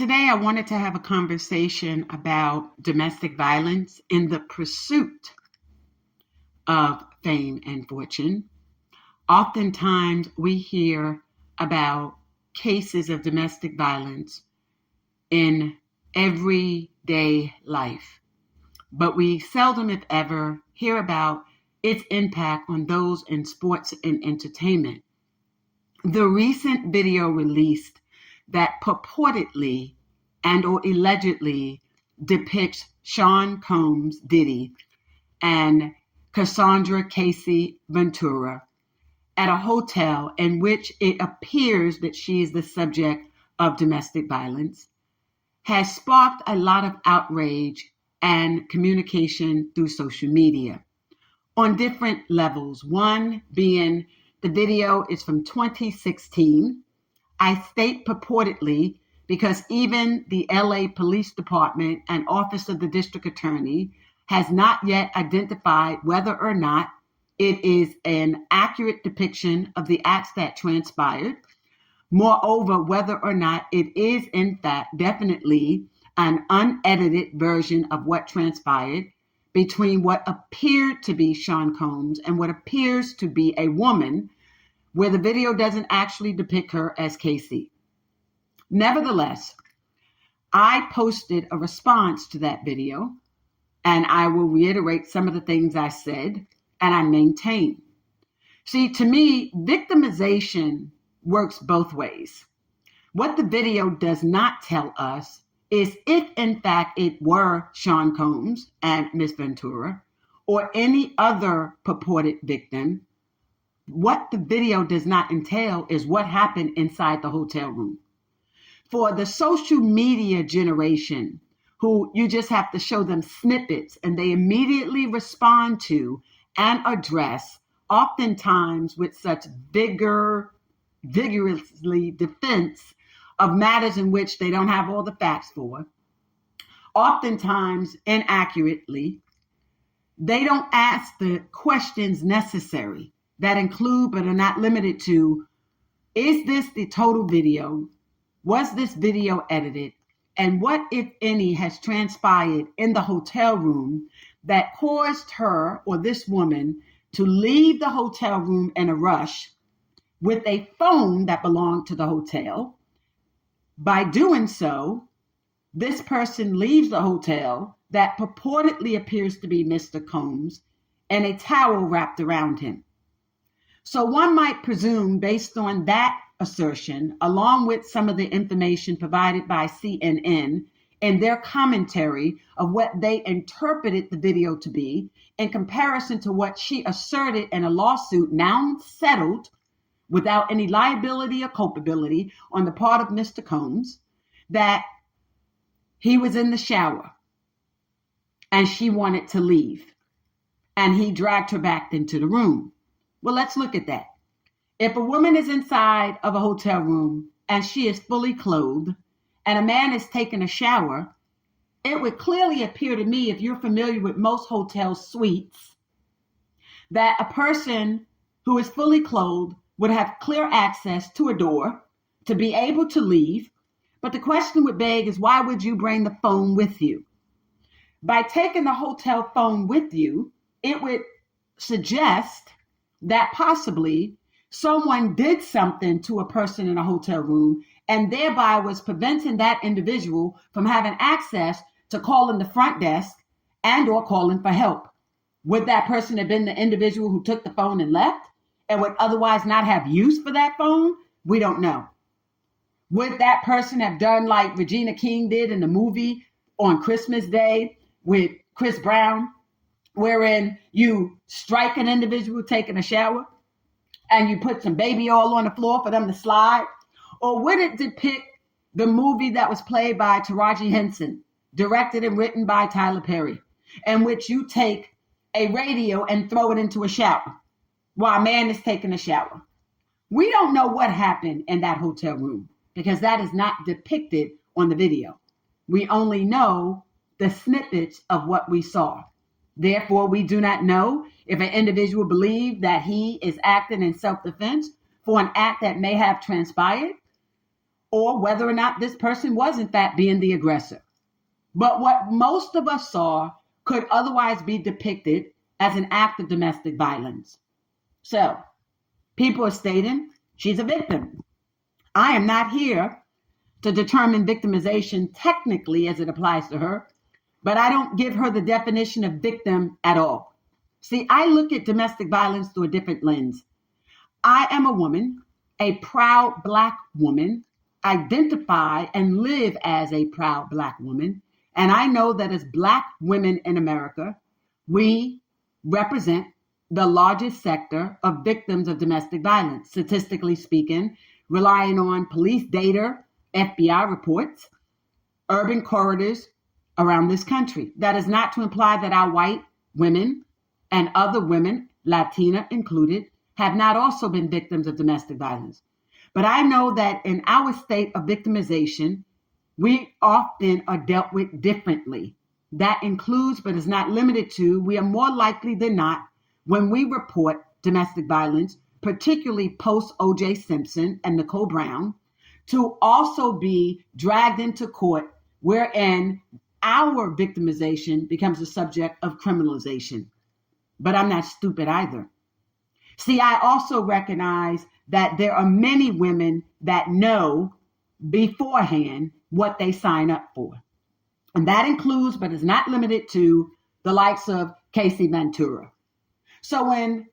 Today, I wanted to have a conversation about domestic violence in the pursuit of fame and fortune. Oftentimes, we hear about cases of domestic violence in everyday life, but we seldom, if ever, hear about its impact on those in sports and entertainment. The recent video released that purportedly and or allegedly depicts Sean Combs Diddy and Cassandra Casey Ventura at a hotel in which it appears that she is the subject of domestic violence has sparked a lot of outrage and communication through social media on different levels. One being the video is from 2016. I state purportedly because even the LA Police Department and Office of the District Attorney has not yet identified whether or not it is an accurate depiction of the acts that transpired. Moreover, whether or not it is in fact definitely an unedited version of what transpired between what appeared to be Sean Combs and what appears to be a woman, where the video doesn't actually depict her as Casey. Nevertheless, I posted a response to that video, and I will reiterate some of the things I said, and I maintain. See, to me, victimization works both ways. What the video does not tell us is if, in fact, it were Sean Combs and Miss Ventura or any other purported victim. What the video does not entail is what happened inside the hotel room. For the social media generation, who you just have to show them snippets and they immediately respond to and address, oftentimes with such vigorously defense of matters in which they don't have all the facts for, oftentimes inaccurately, they don't ask the questions necessary that include but are not limited to, is this the total video? Was this video edited? And what, if any, has transpired in the hotel room that caused her or this woman to leave the hotel room in a rush with a phone that belonged to the hotel? By doing so, this person leaves the hotel that purportedly appears to be Mr. Combs and a towel wrapped around him. So one might presume, based on that assertion, along with some of the information provided by CNN in their commentary of what they interpreted the video to be, in comparison to what she asserted in a lawsuit now settled without any liability or culpability on the part of Mr. Combs, that he was in the shower and she wanted to leave and he dragged her back into the room. Well, let's look at that. If a woman is inside of a hotel room and she is fully clothed and a man is taking a shower, it would clearly appear to me, if you're familiar with most hotel suites, that a person who is fully clothed would have clear access to a door to be able to leave. But the question would beg is, why would you bring the phone with you? By taking the hotel phone with you, it would suggest that possibly someone did something to a person in a hotel room and thereby was preventing that individual from having access to calling the front desk and or calling for help. Would that person have been the individual who took the phone and left and would otherwise not have use for that phone? We don't know. Would that person have done like Regina King did in the movie on Christmas Day with Chris Brown, wherein you strike an individual taking a shower and you put some baby oil on the floor for them to slide? Or would it depict the movie that was played by Taraji Henson, directed and written by Tyler Perry, in which you take a radio and throw it into a shower while a man is taking a shower? We don't know what happened in that hotel room because that is not depicted on the video. We only know the snippets of what we saw. Therefore, we do not know if an individual believed that he is acting in self-defense for an act that may have transpired, or whether or not this person was in fact being the aggressor. But what most of us saw could otherwise be depicted as an act of domestic violence. So, people are stating she's a victim. I am not here to determine victimization technically as it applies to her, but I don't give her the definition of victim at all. See, I look at domestic violence through a different lens. I am a woman, a proud Black woman, identify and live as a proud Black woman, and I know that as Black women in America, we represent the largest sector of victims of domestic violence, statistically speaking, relying on police data, FBI reports, urban corridors around this country. That is not to imply that our white women and other women, Latina included, have not also been victims of domestic violence. But I know that in our state of victimization, we often are dealt with differently. That includes, but is not limited to, we are more likely than not, when we report domestic violence, particularly post O.J. Simpson and Nicole Brown, to also be dragged into court, wherein our victimization becomes a subject of criminalization. But I'm not stupid either. See, I also recognize that there are many women that know beforehand what they sign up for. And that includes, but is not limited to, the likes of Casey Ventura. So when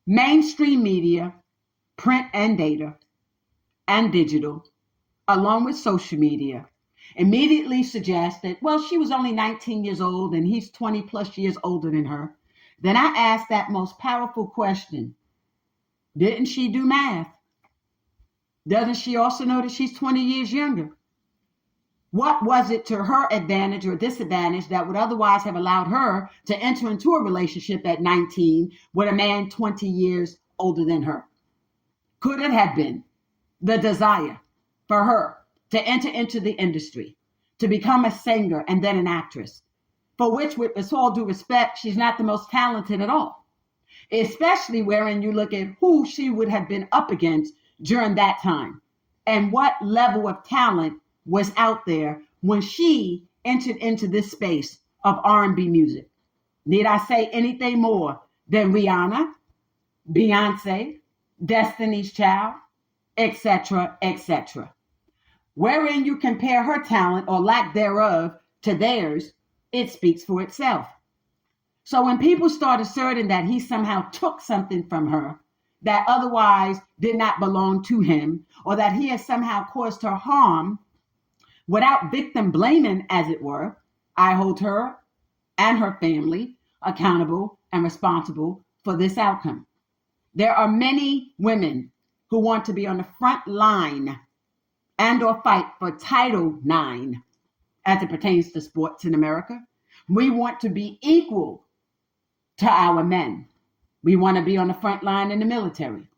mainstream media, print and data, and digital, along with social media, immediately suggest that, well, she was only 19 years old and he's 20 plus years older than her, then I ask that most powerful question. Didn't she do math? Doesn't she also know that she's 20 years younger? What was it to her advantage or disadvantage that would otherwise have allowed her to enter into a relationship at 19 with a man 20 years older than her? Could it have been the desire for her to enter into the industry, to become a singer and then an actress, for which, with all due respect, she's not the most talented at all, especially wherein you look at who she would have been up against during that time and what level of talent was out there when she entered into this space of R&B music. Need I say anything more than Rihanna, Beyonce, Destiny's Child, etc., etc. Wherein you compare her talent or lack thereof to theirs, it speaks for itself. So when people start asserting that he somehow took something from her that otherwise did not belong to him, or that he has somehow caused her harm, without victim blaming, as it were, I hold her and her family accountable and responsible for this outcome. There are many women who want to be on the front line and or fight for Title IX as it pertains to sports in America. We want to be equal to our men. We want to be on the front line in the military.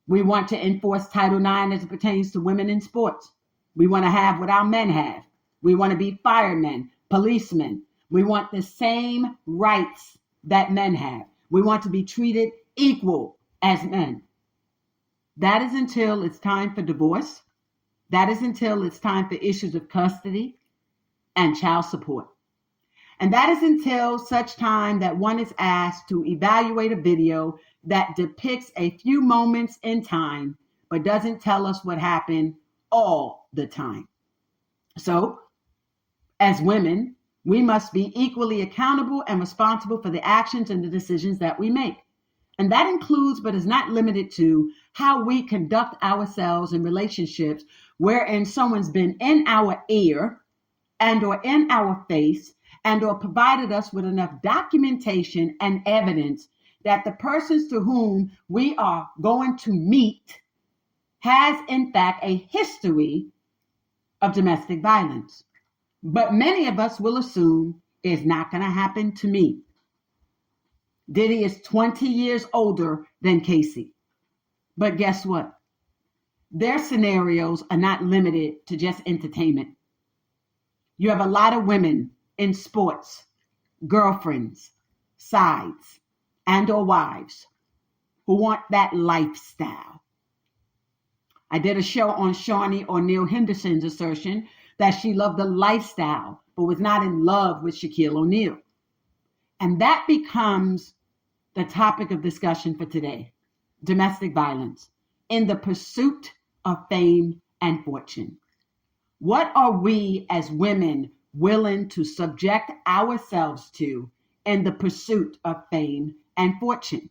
We want to enforce Title IX as it pertains to women in sports. We want to have what our men have. We want to be firemen, policemen. We want the same rights that men have. We want to be treated equal as men. That is until it's time for divorce. That is until it's time for issues of custody and child support. And that is until such time that one is asked to evaluate a video that depicts a few moments in time, but doesn't tell us what happened all the time. So, as women, we must be equally accountable and responsible for the actions and the decisions that we make. And that includes, but is not limited to, how we conduct ourselves in relationships wherein someone's been in our ear and or in our face and or provided us with enough documentation and evidence that the persons to whom we are going to meet has in fact a history of domestic violence. But many of us will assume it's not going to happen to me. Diddy is 20 years older than Casey. But guess what? Their scenarios are not limited to just entertainment. You have a lot of women in sports, girlfriends, sides, and or wives who want that lifestyle. I did a show on Shawnee O'Neal Henderson's assertion that she loved the lifestyle, but was not in love with Shaquille O'Neal. And that becomes the topic of discussion for today: domestic violence in the pursuit of fame and fortune. What are we as women willing to subject ourselves to in the pursuit of fame and fortune?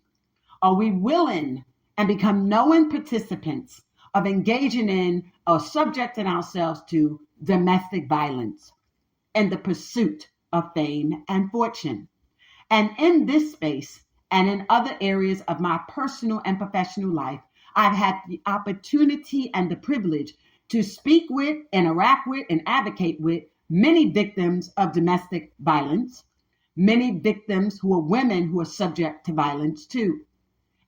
Are we willing and become knowing participants of engaging in or subjecting ourselves to domestic violence in the pursuit of fame and fortune? And in this space and in other areas of my personal and professional life, I've had the opportunity and the privilege to speak with, interact with, and advocate with many victims of domestic violence, many victims who are women who are subject to violence too.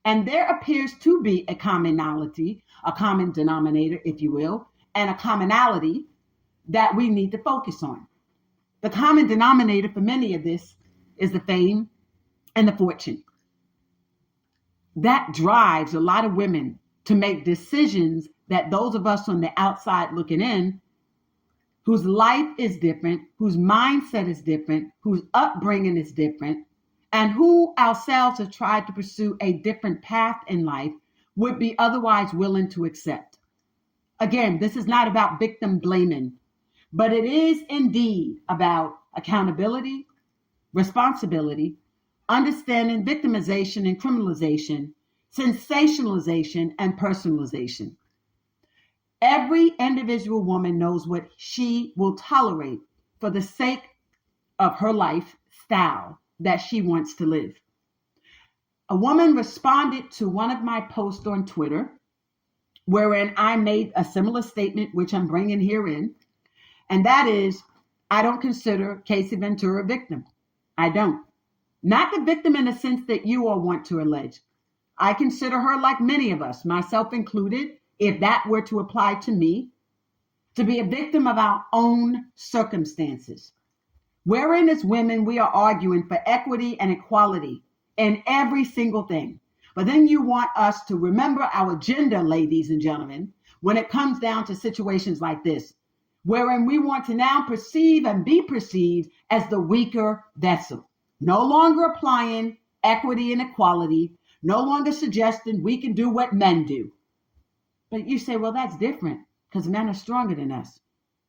And there appears to be a commonality, a common denominator, if you will, and a commonality that we need to focus on. The common denominator for many of this is the fame and the fortune. That drives a lot of women to make decisions that those of us on the outside looking in, whose life is different, whose mindset is different, whose upbringing is different, and who ourselves have tried to pursue a different path in life, would be otherwise willing to accept. Again, this is not about victim blaming, but it is indeed about accountability, responsibility, understanding victimization and criminalization, sensationalization and personalization. Every individual woman knows what she will tolerate for the sake of her lifestyle that she wants to live. A woman responded to one of my posts on Twitter, wherein I made a similar statement, which I'm bringing herein, and that is, I don't consider Casey Ventura a victim. I don't. Not the victim in the sense that you all want to allege. I consider her, like many of us, myself included, if that were to apply to me, to be a victim of our own circumstances. Wherein as women, we are arguing for equity and equality in every single thing. But then you want us to remember our gender, ladies and gentlemen, when it comes down to situations like this, wherein we want to now perceive and be perceived as the weaker vessel, no longer applying equity and equality, no longer suggesting we can do what men do. But you say, well, that's different because men are stronger than us.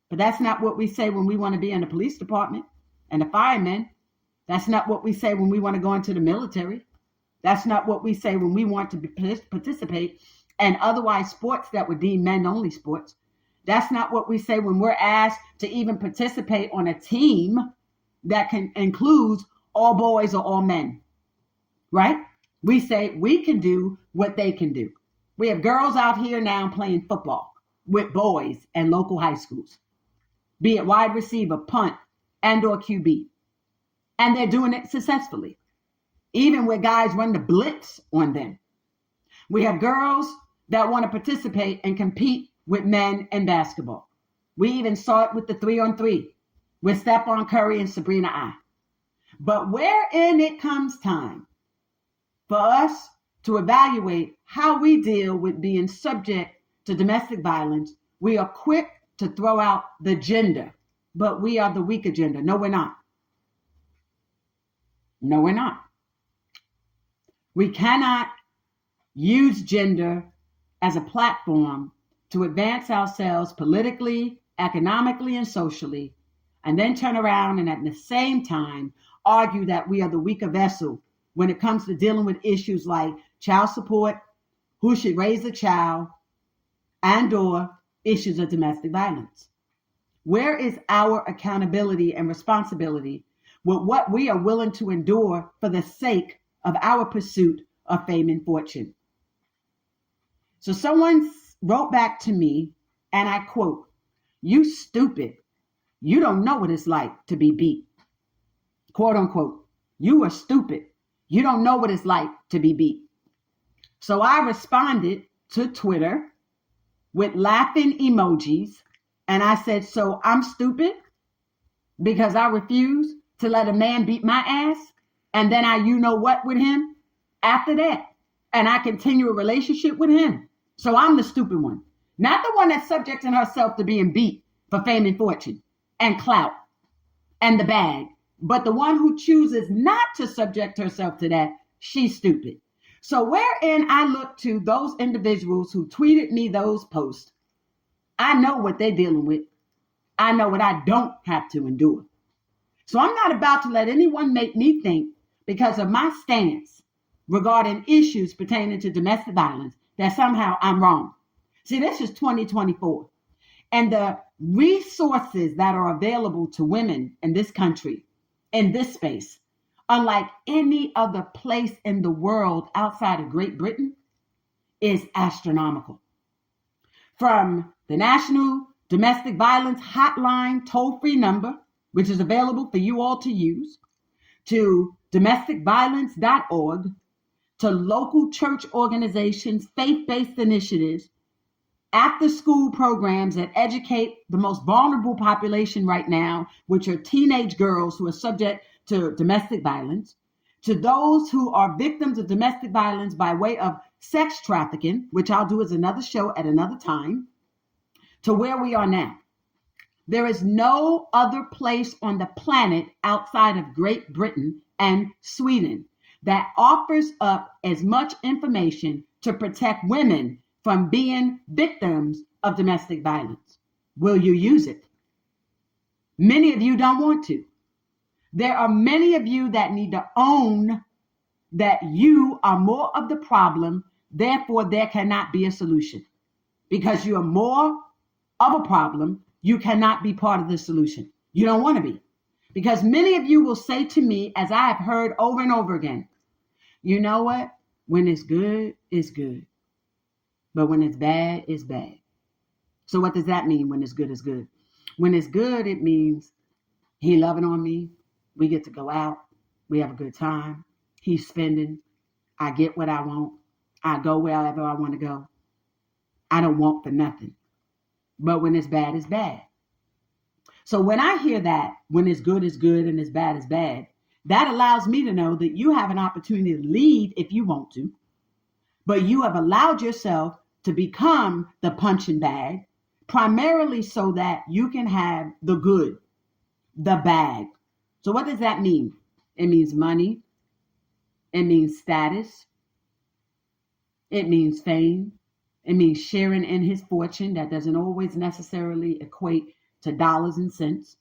But that's not what we say when we want to be in the police department and the firemen. That's not what we say when we want to go into the military. That's not what we say when we want to participate in otherwise sports that would deem men-only sports. That's not what we say when we're asked to even participate on a team that includes all boys or all men, right? We say we can do what they can do. We have girls out here now playing football with boys in local high schools, be it wide receiver, punt, and or QB. And they're doing it successfully, even where guys run the blitz on them. We have girls that want to participate and compete with men in basketball. We even saw it with the 3-on-3 with Stephon Curry and Sabrina I. But wherein it comes time for us to evaluate how we deal with being subject to domestic violence, we are quick to throw out the gender, but we are the weaker gender. No, we're not. No, we're not. We cannot use gender as a platform to advance ourselves politically, economically, and socially, and then turn around and at the same time argue that we are the weaker vessel when it comes to dealing with issues like child support, who should raise a child, and or issues of domestic violence. Where is our accountability and responsibility with what we are willing to endure for the sake of our pursuit of fame and fortune? So someone wrote back to me, and I quote, "You stupid. You don't know what it's like to be beat." Quote unquote. You are stupid. You don't know what it's like to be beat. So I responded to Twitter with laughing emojis. And I said, so I'm stupid because I refuse to let a man beat my ass. And then I, you know what, with him after that. And I continue a relationship with him. So I'm the stupid one. Not the one that's subjecting herself to being beat for fame and fortune and clout and the bag, but the one who chooses not to subject herself to that, she's stupid. So wherein I look to those individuals who tweeted me those posts, I know what they're dealing with. I know what I don't have to endure. So I'm not about to let anyone make me think, because of my stance regarding issues pertaining to domestic violence, that somehow I'm wrong. See, this is 2024. And the resources that are available to women in this country, in this space, unlike any other place in the world outside of Great Britain, is astronomical. From the National Domestic Violence Hotline toll-free number, which is available for you all to use, to domesticviolence.org, to local church organizations, faith-based initiatives, after-school programs that educate the most vulnerable population right now, which are teenage girls who are subject to domestic violence, to those who are victims of domestic violence by way of sex trafficking, which I'll do as another show at another time, to where we are now. There is no other place on the planet outside of Great Britain and Sweden that offers up as much information to protect women from being victims of domestic violence. Will you use it? Many of you don't want to. There are many of you that need to own that you are more of the problem, therefore there cannot be a solution. Because you are more of a problem, you cannot be part of the solution. You don't want to be. Because many of you will say to me, as I have heard over and over again, you know what? When it's good, it's good. But when it's bad, it's bad. So what does that mean when it's good, it's good? When it's good, it means he loving on me. We get to go out. We have a good time. He's spending. I get what I want. I go wherever I want to go. I don't want for nothing. But when it's bad, it's bad. So when I hear that, when it's good, it's good, and it's bad, that allows me to know that you have an opportunity to lead if you want to. But you have allowed yourself to become the punching bag, primarily so that you can have the good, the bag. So what does that mean? It means money. It means status. It means fame. It means sharing in his fortune. That doesn't always necessarily equate to dollars and cents.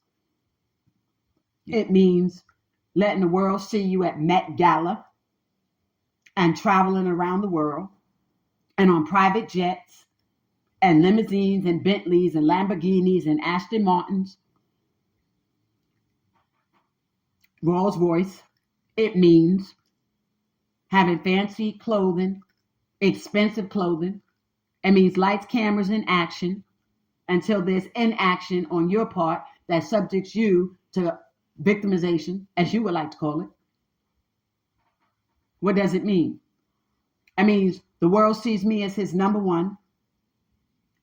It means letting the world see you at Met Gala and traveling around the world and on private jets and limousines and Bentleys and Lamborghinis and Aston Martins, Rolls Royce. It means having fancy clothing, expensive clothing. It means lights, cameras, and action until there's inaction on your part that subjects you to victimization, as you would like to call it. What does it mean? It means the world sees me as his number one.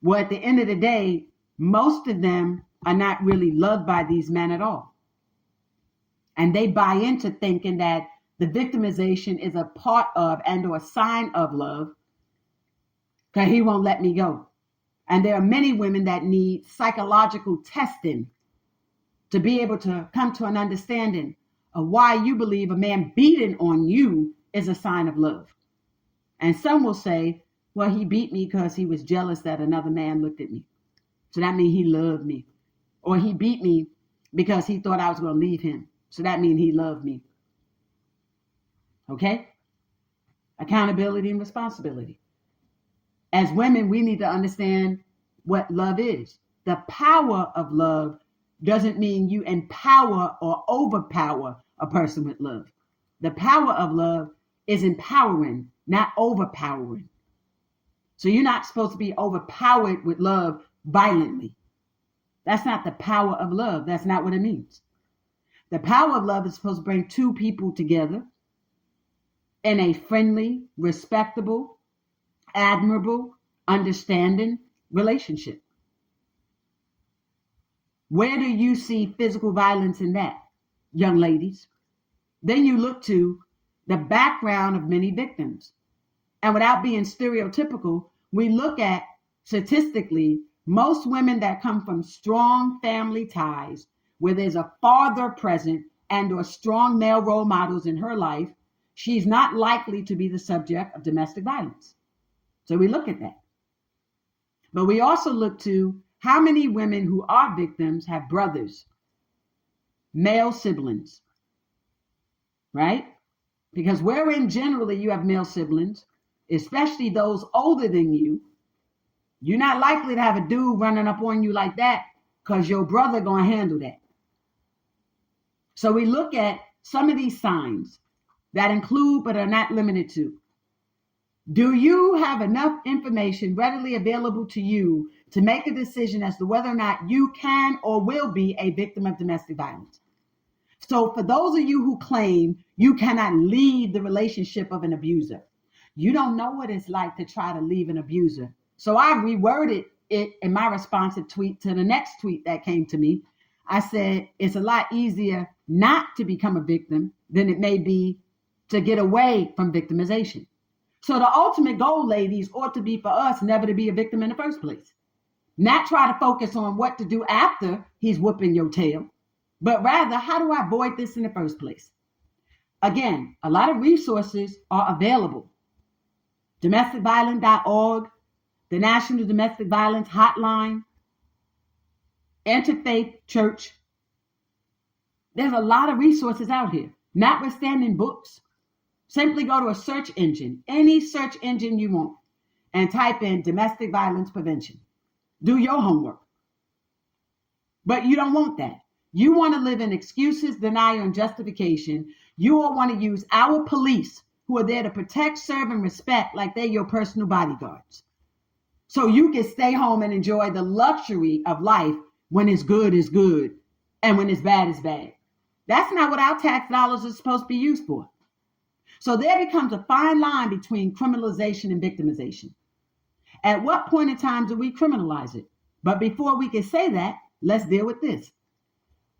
Well, at the end of the day, most of them are not really loved by these men at all. And they buy into thinking that the victimization is a part of and or a sign of love, because he won't let me go. And there are many women that need psychological testing to be able to come to an understanding of why you believe a man beating on you is a sign of love. And some will say, well, he beat me because he was jealous that another man looked at me. So that means he loved me. Or he beat me because he thought I was going to leave him. So that means he loved me. Okay? Accountability and responsibility. As women, we need to understand what love is. The power of love doesn't mean you empower or overpower a person with love. The power of love is empowering, not overpowering. So you're not supposed to be overpowered with love violently. That's not the power of love. That's not what it means. The power of love is supposed to bring two people together in a friendly, respectable, admirable, understanding relationship. Where do you see physical violence in that, young ladies? Then you look to the background of many victims. And without being stereotypical, we look at statistically, most women that come from strong family ties, where there's a father present and or strong male role models in her life, she's not likely to be the subject of domestic violence. So we look at that. But we also look to how many women who are victims have brothers, male siblings, right? Because wherein generally you have male siblings, especially those older than you, you're not likely to have a dude running up on you like that because your brother going to handle that. So we look at some of these signs that include but are not limited to. Do you have enough information readily available to you to make a decision as to whether or not you can or will be a victim of domestic violence? So for those of you who claim you cannot leave the relationship of an abuser, you don't know what it's like to try to leave an abuser. So I reworded it in my responsive tweet to the next tweet that came to me. I said, it's a lot easier not to become a victim than it may be to get away from victimization. So the ultimate goal, ladies, ought to be for us never to be a victim in the first place. Not try to focus on what to do after he's whooping your tail, but rather, how do I avoid this in the first place? Again, a lot of resources are available. Domesticviolence.org, the National Domestic Violence Hotline, Interfaith Church. There's a lot of resources out here, notwithstanding books. Simply go to a search engine, any search engine you want, and type in domestic violence prevention. Do your homework. But you don't want that. You want to live in excuses, denial, and justification. You all want to use our police, who are there to protect, serve, and respect like they're your personal bodyguards. So you can stay home and enjoy the luxury of life when it's good is good and when it's bad is bad. That's not what our tax dollars are supposed to be used for. So there becomes a fine line between criminalization and victimization. At what point in time do we criminalize it? But before we can say that, let's deal with this.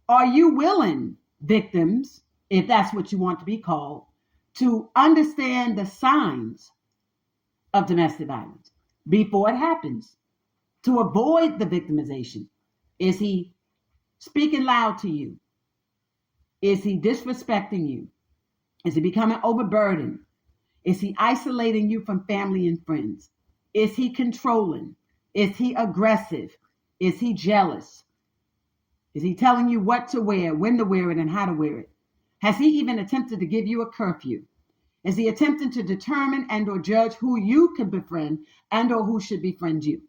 Are you willing, victims, if that's what you want to be called, to understand the signs of domestic violence before it happens, to avoid the victimization? Is he speaking loud to you? Is he disrespecting you? Is he becoming overburdened? Is he isolating you from family and friends? Is he controlling? Is he aggressive? Is he jealous? Is he telling you what to wear, when to wear it, and how to wear it? Has he even attempted to give you a curfew? Is he attempting to determine and or judge who you can befriend and or who should befriend you?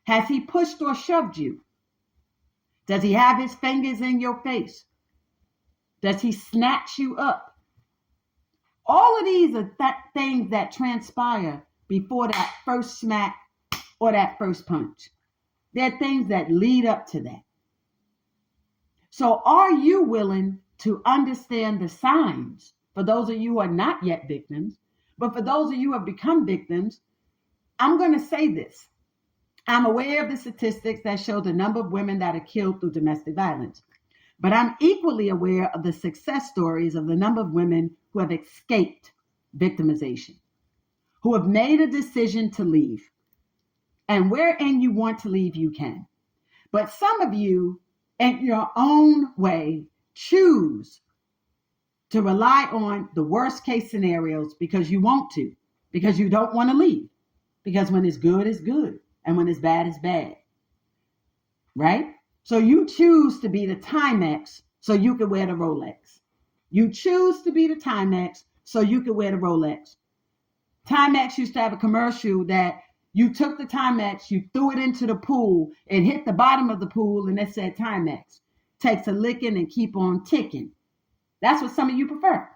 Has he pushed or shoved you? Does he have his fingers in your face? Does he snatch you up? All of these are things that transpire before that first smack or that first punch. They're things that lead up to that. So are you willing to understand the signs for those of you who are not yet victims? But for those of you who have become victims, I'm going to say this. I'm aware of the statistics that show the number of women that are killed through domestic violence. But I'm equally aware of the success stories of the number of women who have escaped victimization, who have made a decision to leave. And wherein you want to leave, you can. But some of you, in your own way, choose to rely on the worst case scenarios because you want to, because you don't want to leave. Because when it's good, it's good. And when it's bad, it's bad. Right? So you choose to be the Timex so you can wear the Rolex. You choose to be the Timex so you can wear the Rolex. Timex used to have a commercial that you took the Timex, you threw it into the pool, it hit the bottom of the pool, and it said Timex. Takes a licking and keep on ticking. That's what some of you prefer.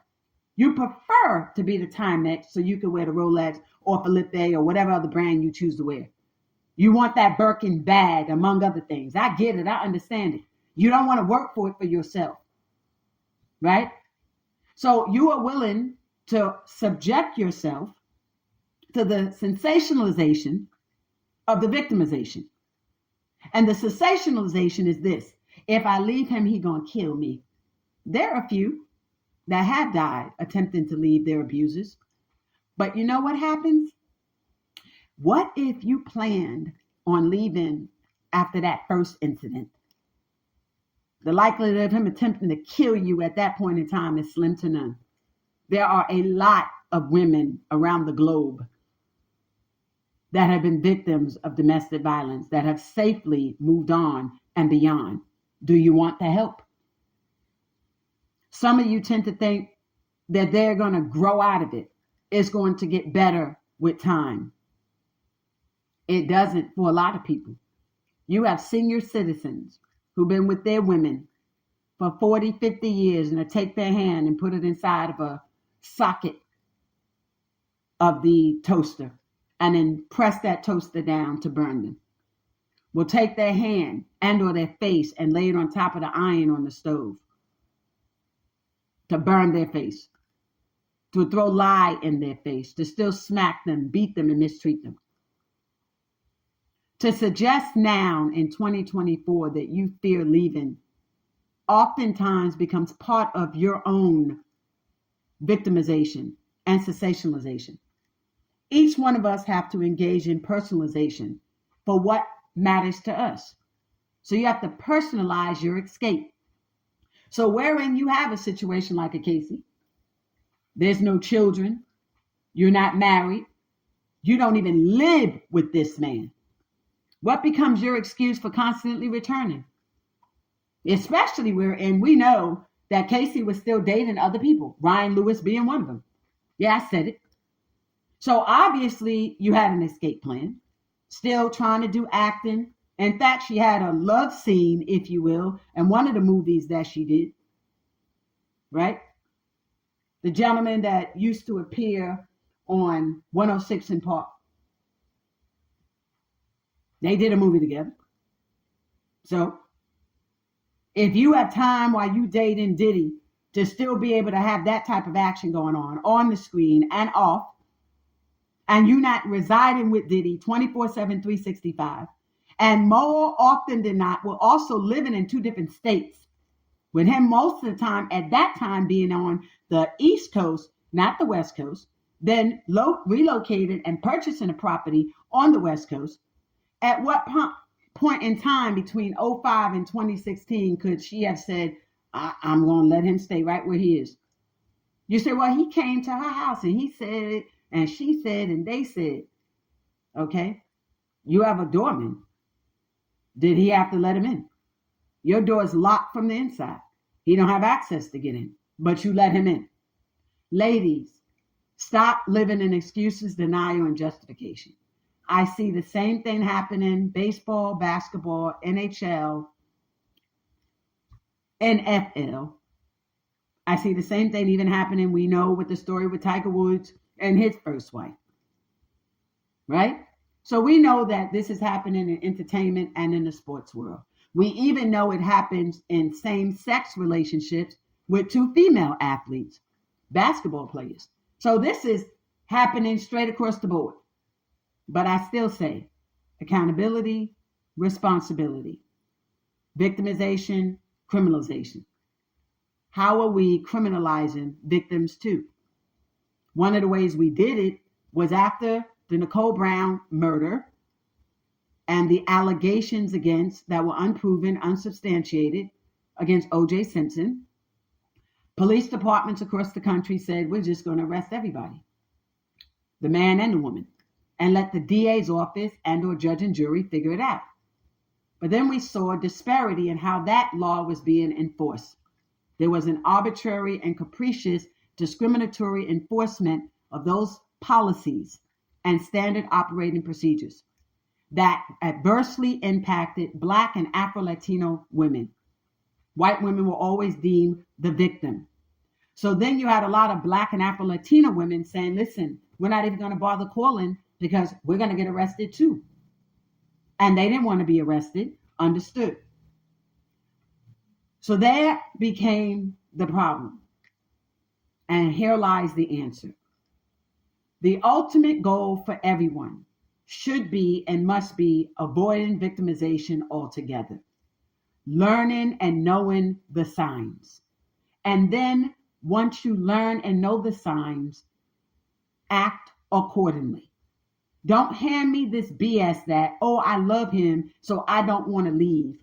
You prefer to be the Timex so you can wear the Rolex or Felipe or whatever other brand you choose to wear. You want that Birkin bag, among other things. I get it. I understand it. You don't want to work for it for yourself. Right? So you are willing to subject yourself to the sensationalization of the victimization. And the sensationalization is this. If I leave him, he's going to kill me. There are a few that have died attempting to leave their abusers. But you know what happens? What if you planned on leaving after that first incident? The likelihood of him attempting to kill you at that point in time is slim to none. There are a lot of women around the globe that have been victims of domestic violence that have safely moved on and beyond. Do you want the help? Some of you tend to think that they're going to grow out of it. It's going to get better with time. It doesn't for a lot of people. You have senior citizens who've been with their women for 40, 50 years and they take their hand and put it inside of a socket of the toaster and then press that toaster down to burn them. Will take their hand and or their face and lay it on top of the iron on the stove to burn their face, to throw lye in their face, to still smack them, beat them, and mistreat them. To suggest now in 2024 that you fear leaving oftentimes becomes part of your own victimization and sensationalization. Each one of us have to engage in personalization for what matters to us. So you have to personalize your escape. So wherein you have a situation like a Casey, there's no children, you're not married, you don't even live with this man. What becomes your excuse for constantly returning? Especially wherein we know that Casey was still dating other people, Ryan Lewis being one of them. Yeah, I said it. So obviously you had an escape plan, still trying to do acting. In fact, she had a love scene, if you will, in one of the movies that she did, right? The gentleman that used to appear on 106 in Park. They did a movie together. So if you have time while you dating Diddy to still be able to have that type of action going on the screen and off, and you not residing with Diddy 24/7, 365, and more often than not, we're also living in two different states, with him most of the time at that time being on the East Coast, not the West Coast, then relocated and purchasing a property on the West Coast. At what point in time between 2005 and 2016 could she have said, I'm going to let him stay right where he is? You say, well, he came to her house and he said, and she said, and they said. Okay, you have a doorman. Did he have to let him in? Your door is locked from the inside. He don't have access to get in, but you let him in. Ladies, stop living in excuses, denial, and justification. I see the same thing happening: baseball, basketball, NHL, NFL. I see the same thing even happening, we know, with the story with Tiger Woods and his first wife, right? So we know that this is happening in entertainment and in the sports world. We even know it happens in same-sex relationships with two female athletes, basketball players. So this is happening straight across the board. But I still say accountability, responsibility, victimization, criminalization. How are we criminalizing victims too? One of the ways we did it was after the Nicole Brown murder and the allegations that were unproven, unsubstantiated against O.J. Simpson. Police departments across the country said, we're just going to arrest everybody, the man and the woman, and let the DA's office and or judge and jury figure it out. But then we saw a disparity in how that law was being enforced. There was an arbitrary and capricious discriminatory enforcement of those policies and standard operating procedures that adversely impacted Black and Afro-Latino women. White women were always deemed the victim. So then you had a lot of Black and Afro-Latino women saying, listen, we're not even going to bother calling because we're going to get arrested too. And they didn't want to be arrested, understood. So that became the problem. And here lies the answer. The ultimate goal for everyone should be and must be avoiding victimization altogether. Learning and knowing the signs. And then once you learn and know the signs, act accordingly. Don't hand me this BS that, oh, I love him, so I don't want to leave.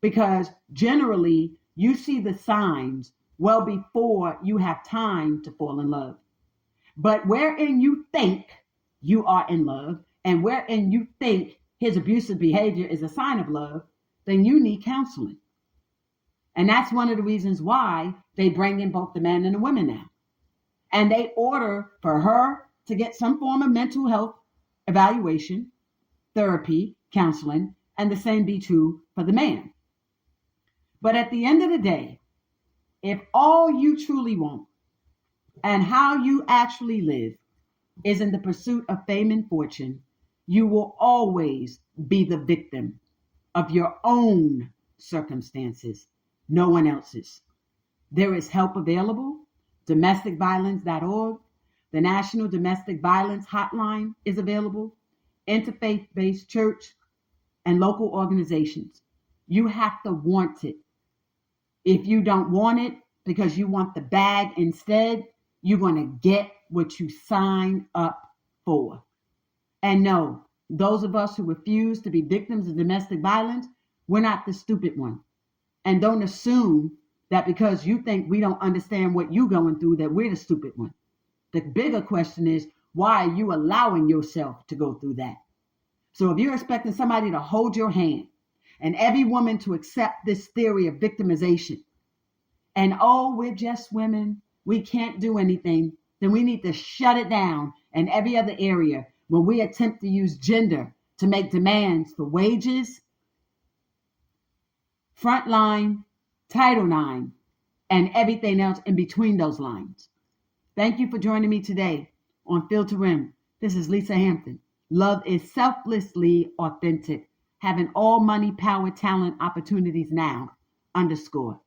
Because generally, you see the signs well before you have time to fall in love. But wherein you think you are in love and wherein you think his abusive behavior is a sign of love, then you need counseling. And that's one of the reasons why they bring in both the men and the women now. And they order for her to get some form of mental health evaluation, therapy, counseling, and the same be true for the man. But at the end of the day, if all you truly want and how you actually live is in the pursuit of fame and fortune, you will always be the victim of your own circumstances, no one else's. There is help available. Domesticviolence.org. The National Domestic Violence Hotline is available. Interfaith-based church and local organizations. You have to want it. If you don't want it because you want the bag instead, you're going to get what you sign up for. And no, those of us who refuse to be victims of domestic violence, we're not the stupid one. And don't assume that because you think we don't understand what you're going through, that we're the stupid one. The bigger question is, why are you allowing yourself to go through that? So if you're expecting somebody to hold your hand and every woman to accept this theory of victimization, and oh, we're just women, we can't do anything, then we need to shut it down in every other area when we attempt to use gender to make demands for wages, frontline, Title IX, and everything else in between those lines. Thank you for joining me today on Field to Rim. This is Lisa Hanpton. Love is selflessly authentic. Having all money, power, talent, opportunities now. _